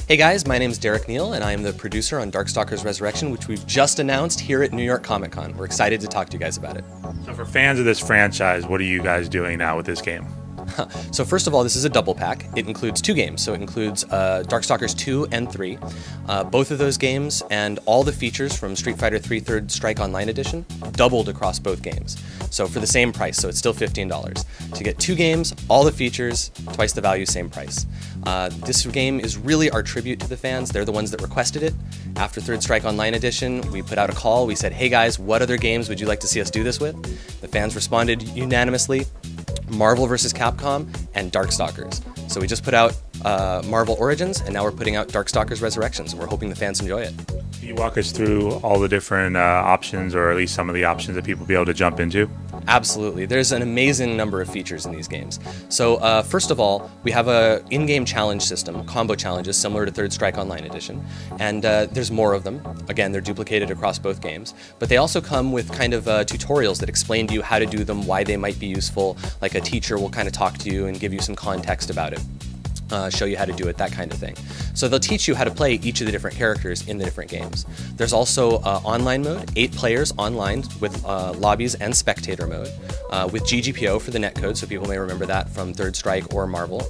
Hey guys, my name is Neal, and I am the producer on Darkstalkers Resurrection, which we've just announced here at New York Comic Con. We're excited to talk to you guys about it. So for fans of this franchise, what are you guys doing now with this game? So first of all, this is a double pack. It includes two games. So it includes Darkstalkers 2 and 3. Both of those games and all the features from Street Fighter 3 Third Strike Online Edition doubled across both games. So for the same price, so it's still $15. To get two games, all the features, twice the value, same price. This game is really our tribute to the fans. They're the ones that requested it. After Third Strike Online Edition, we put out a call. We said, hey guys, what other games would you like to see us do this with? The fans responded unanimously. Marvel vs. Capcom and Darkstalkers. So we just put out Marvel Origins, and now we're putting out Darkstalkers Resurrections, and we're hoping the fans enjoy it. Can you walk us through all the different options, or at least some of the options that people will be able to jump into? Absolutely. There's an amazing number of features in these games. So first of all, we have a in-game challenge system, combo challenges similar to Third Strike Online Edition, and there's more of them. Again, they're duplicated across both games, but they also come with kind of tutorials that explain to you how to do them, why they might be useful, like a teacher will kind of talk to you and give you some context about it. Show you how to do it, that kind of thing. So they'll teach you how to play each of the different characters in the different games. There's also online mode, 8 players online with lobbies and spectator mode, with GGPO for the netcode, so people may remember that from Third Strike or Marvel.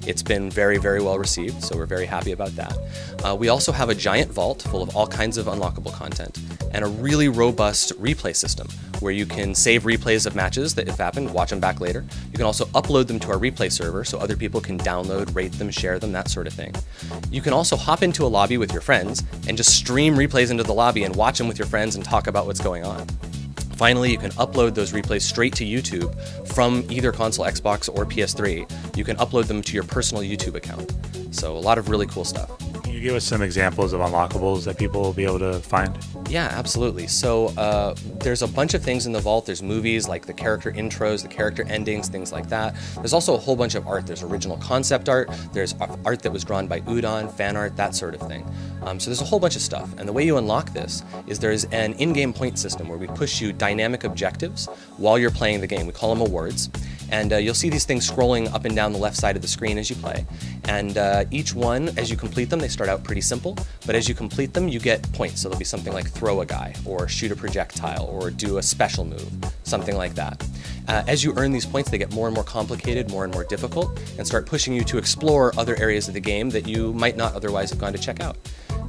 It's been very, very well received, so we're very happy about that. We also have a giant vault full of all kinds of unlockable content, and a really robust replay system where you can save replays of matches that have happened, watch them back later. You can also upload them to our replay server so other people can download, rate them, share them, that sort of thing. You can also hop into a lobby with your friends and just stream replays into the lobby and watch them with your friends and talk about what's going on. Finally, you can upload those replays straight to YouTube from either console, Xbox, or PS3. You can upload them to your personal YouTube account. So a lot of really cool stuff. Can you give us some examples of unlockables that people will be able to find? Yeah, absolutely. So there's a bunch of things in the vault. There's movies like the character intros, the character endings, things like that. There's also a whole bunch of art. There's original concept art. There's art that was drawn by Udon, fan art, that sort of thing. So there's a whole bunch of stuff. And the way you unlock this is there's an in-game point system where we push you dynamic objectives while you're playing the game. We call them awards. And you'll see these things scrolling up and down the left side of the screen as you play. And each one, as you complete them, they start out pretty simple, but as you complete them, you get points. So there'll be something like throw a guy, or shoot a projectile, or do a special move, something like that. As you earn these points, they get more and more complicated, more and more difficult, and start pushing you to explore other areas of the game that you might not otherwise have gone to check out.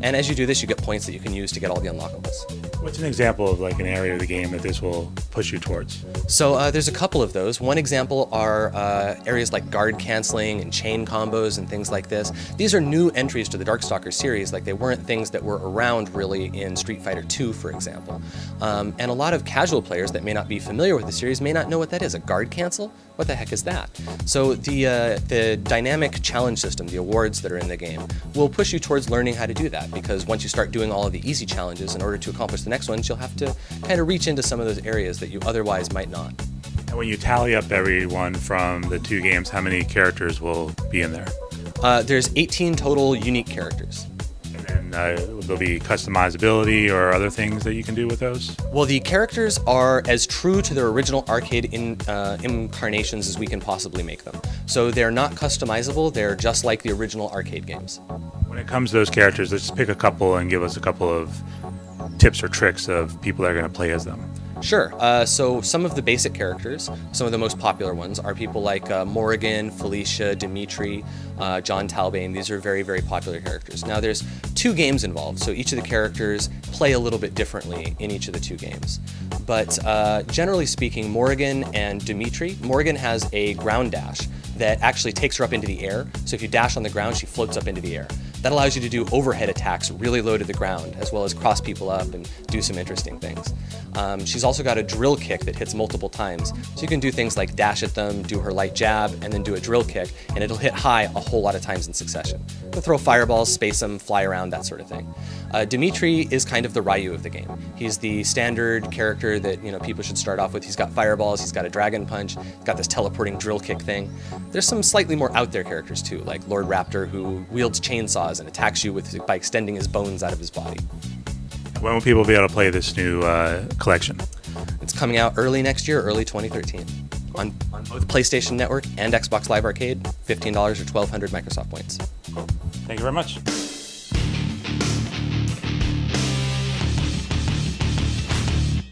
And as you do this, you get points that you can use to get all the unlockables. What's an example of like an area of the game that this will push you towards? So there's a couple of those. One example are areas like guard canceling and chain combos and things like this. These are new entries to the Darkstalkers series, like they weren't things that were around really in Street Fighter 2, for example. And a lot of casual players that may not be familiar with the series may not know what that is. A guard cancel? What the heck is that? So the dynamic challenge system, the awards that are in the game, will push you towards learning how to do that, because once you start doing all of the easy challenges, in order to accomplish the next ones, you'll have to kind of reach into some of those areas that you otherwise might not. And when you tally up everyone from the two games, how many characters will be in there? There's 18 total unique characters. And there'll be customizability or other things that you can do with those? Well, the characters are as true to their original arcade incarnations as we can possibly make them. So they're not customizable, they're just like the original arcade games. When it comes to those characters, let's pick a couple and give us a couple of tips or tricks of people that are going to play as them. Sure. So some of the basic characters, some of the most popular ones, are people like Morrigan, Felicia, Dimitri, John Talbane. These are very, very popular characters. Now there's 2 games involved, so each of the characters play a little bit differently in each of the 2 games. But generally speaking, Morrigan and Dimitri, Morrigan has a ground dash that actually takes her up into the air. So if you dash on the ground, she floats up into the air. That allows you to do overhead attacks really low to the ground, as well as cross people up and do some interesting things. She's also got a drill kick that hits multiple times, so you can do things like dash at them, do her light jab, and then do a drill kick, and it'll hit high a whole lot of times in succession. You'll throw fireballs, space them, fly around, that sort of thing. Dimitri is kind of the Ryu of the game. He's the standard character that people should start off with. He's got fireballs, he's got a dragon punch, he's got this teleporting drill kick thing. There's some slightly more out there characters too, like Lord Raptor, who wields chainsaws and attacks you by extending his bones out of his body. When will people be able to play this new collection? It's coming out early next year, early 2013. On both PlayStation Network and Xbox Live Arcade, $15 or 1,200 Microsoft points. Thank you very much.